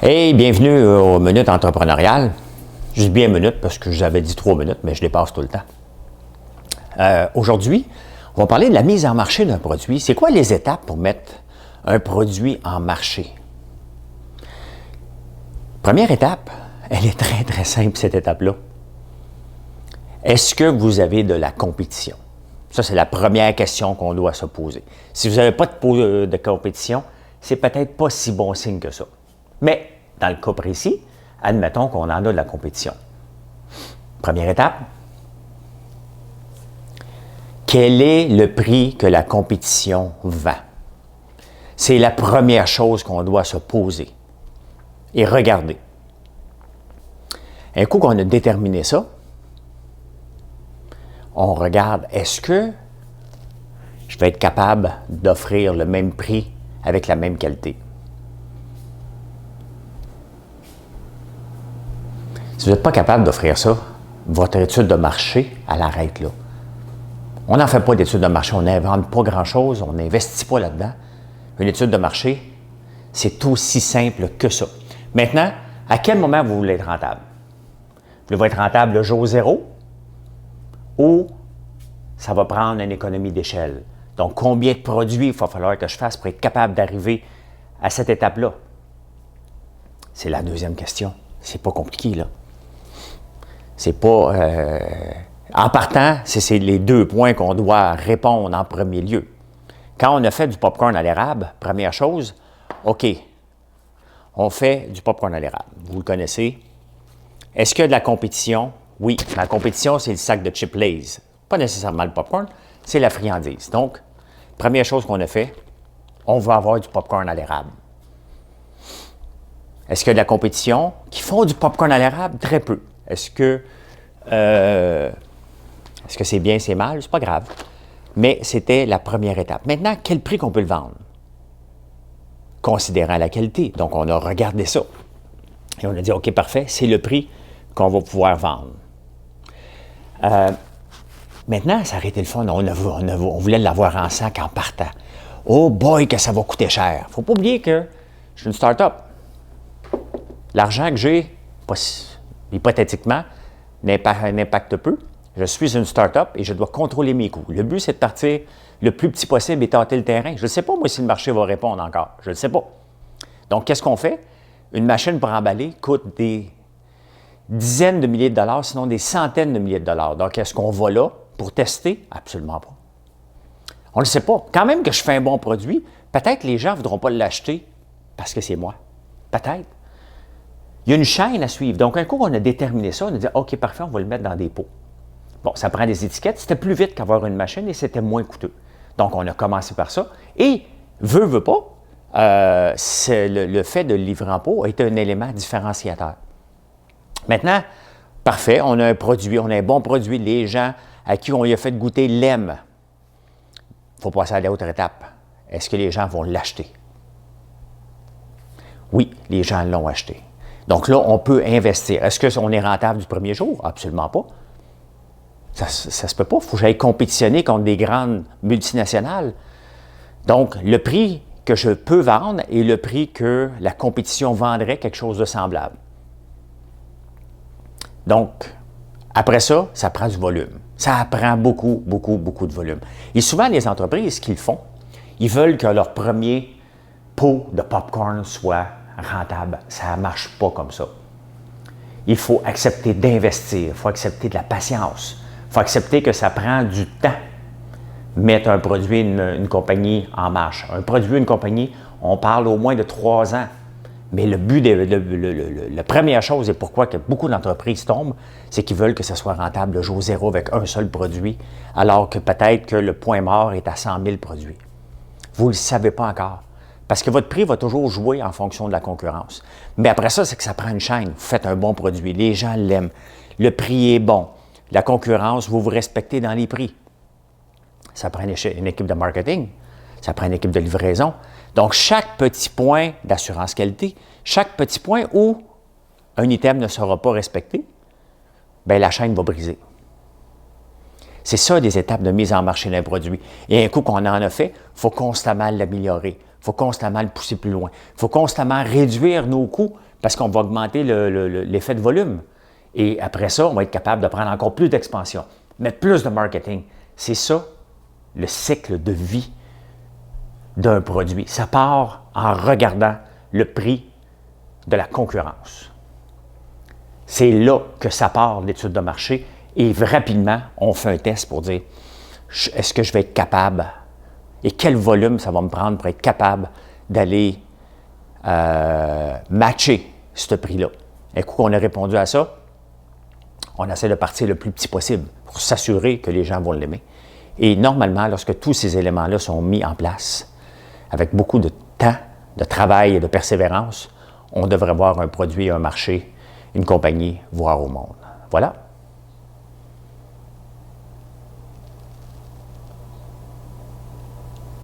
Hey, bienvenue aux Minutes entrepreneuriales. Je dis bien minutes parce que j'avais dit 3 minutes, mais je dépasse tout le temps. Aujourd'hui, on va parler de la mise en marché d'un produit. C'est quoi les étapes pour mettre un produit en marché? Première étape, elle est très, très simple, cette étape-là. Est-ce que vous avez de la compétition? Ça, c'est la première question qu'on doit se poser. Si vous n'avez pas de compétition, c'est peut-être pas si bon signe que ça. Mais, dans le cas précis, admettons qu'on en a de la compétition. Première étape, quel est le prix que la compétition vend? C'est la première chose qu'on doit se poser et regarder. Un coup qu'on a déterminé ça, on regarde, est-ce que je vais être capable d'offrir le même prix avec la même qualité? Si vous n'êtes pas capable d'offrir ça, votre étude de marché, elle arrête là. On n'en fait pas d'étude de marché, on n'invente pas grand-chose, on n'investit pas là-dedans. Une étude de marché, c'est aussi simple que ça. Maintenant, à quel moment vous voulez être rentable? Vous voulez être rentable le jour zéro ou ça va prendre une économie d'échelle? Donc, combien de produits il va falloir que je fasse pour être capable d'arriver à cette étape-là? C'est la deuxième question. C'est pas compliqué, là. C'est pas... En partant, c'est les 2 points qu'on doit répondre en premier lieu. Quand on a fait du popcorn à l'érable, première chose, OK, on fait du popcorn à l'érable. Vous le connaissez. Est-ce qu'il y a de la compétition? Oui, la compétition, c'est le sac de chips Lay's. Pas nécessairement le popcorn, c'est la friandise. Donc, première chose qu'on a fait, on va avoir du popcorn à l'érable. Est-ce qu'il y a de la compétition qui font du popcorn à l'érable? Très peu. Est-ce que c'est bien, c'est mal? C'est pas grave. Mais c'était la première étape. Maintenant, quel prix qu'on peut le vendre? Considérant la qualité. Donc, on a regardé ça. Et on a dit, OK, parfait, c'est le prix qu'on va pouvoir vendre. Maintenant, ça aurait été le fun. On voulait l'avoir en sac en partant. Oh boy, que ça va coûter cher. Il ne faut pas oublier que je suis une start-up. L'argent que j'ai, hypothétiquement, n'impacte peu. Je suis une start-up et je dois contrôler mes coûts. Le but, c'est de partir le plus petit possible et tâter le terrain. Je ne sais pas, moi, si le marché va répondre encore. Je ne sais pas. Donc, qu'est-ce qu'on fait? Une machine pour emballer coûte des dizaines de milliers de dollars, sinon des centaines de milliers de dollars. Donc, est-ce qu'on va là pour tester? Absolument pas. On ne le sait pas. Quand même que je fais un bon produit, peut-être les gens ne voudront pas l'acheter parce que c'est moi. Peut-être. Il y a une chaîne à suivre. Donc, un coup qu'on a déterminé ça, on a dit, OK, parfait, on va le mettre dans des pots. Bon, ça prend des étiquettes. C'était plus vite qu'avoir une machine et c'était moins coûteux. Donc, on a commencé par ça. Et, veut pas, le fait de le livrer en pot a été un élément différenciateur. Maintenant, parfait, on a un produit, on a un bon produit. Les gens à qui on lui a fait goûter l'aiment. Il faut passer à l'autre étape. Est-ce que les gens vont l'acheter? Oui, les gens l'ont acheté. Donc là, on peut investir. Est-ce qu'on est rentable du premier jour? Absolument pas. Ça se peut pas. Il faut que j'aille compétitionner contre des grandes multinationales. Donc, le prix que je peux vendre est le prix que la compétition vendrait, quelque chose de semblable. Donc, après ça, ça prend du volume. Ça prend beaucoup, beaucoup, beaucoup de volume. Et souvent, les entreprises, ce qu'ils font, ils veulent que leur premier pot de popcorn soit rentable. Ça ne marche pas comme ça. Il faut accepter d'investir, il faut accepter de la patience, il faut accepter que ça prend du temps. Mettre un produit, une compagnie en marche. Un produit, une compagnie, on parle au moins de 3 ans. Mais le but, la première chose et pourquoi que beaucoup d'entreprises tombent, c'est qu'ils veulent que ça soit rentable le jour zéro avec un seul produit, alors que peut-être que le point mort est à 100 000 produits. Vous ne le savez pas encore. Parce que votre prix va toujours jouer en fonction de la concurrence. Mais après ça, c'est que ça prend une chaîne. Vous faites un bon produit, les gens l'aiment, le prix est bon, la concurrence, vous vous respectez dans les prix. Ça prend une équipe de marketing, ça prend une équipe de livraison. Donc, chaque petit point d'assurance qualité, chaque petit point où un item ne sera pas respecté, bien, la chaîne va briser. C'est ça, des étapes de mise en marché d'un produit. Et un coup qu'on en a fait, il faut constamment l'améliorer. Il faut constamment le pousser plus loin. Il faut constamment réduire nos coûts parce qu'on va augmenter l'effet de volume. Et après ça, on va être capable de prendre encore plus d'expansion, mettre plus de marketing. C'est ça, le cycle de vie d'un produit. Ça part en regardant le prix de la concurrence. C'est là que ça part, l'étude de marché, et rapidement, on fait un test pour dire est-ce que je vais être capable et quel volume ça va me prendre pour être capable d'aller matcher ce prix-là. Un coup qu'on a répondu à ça, on essaie de partir le plus petit possible pour s'assurer que les gens vont l'aimer. Et normalement, lorsque tous ces éléments-là sont mis en place, avec beaucoup de temps, de travail et de persévérance, on devrait voir un produit, un marché, une compagnie voir au monde. Voilà.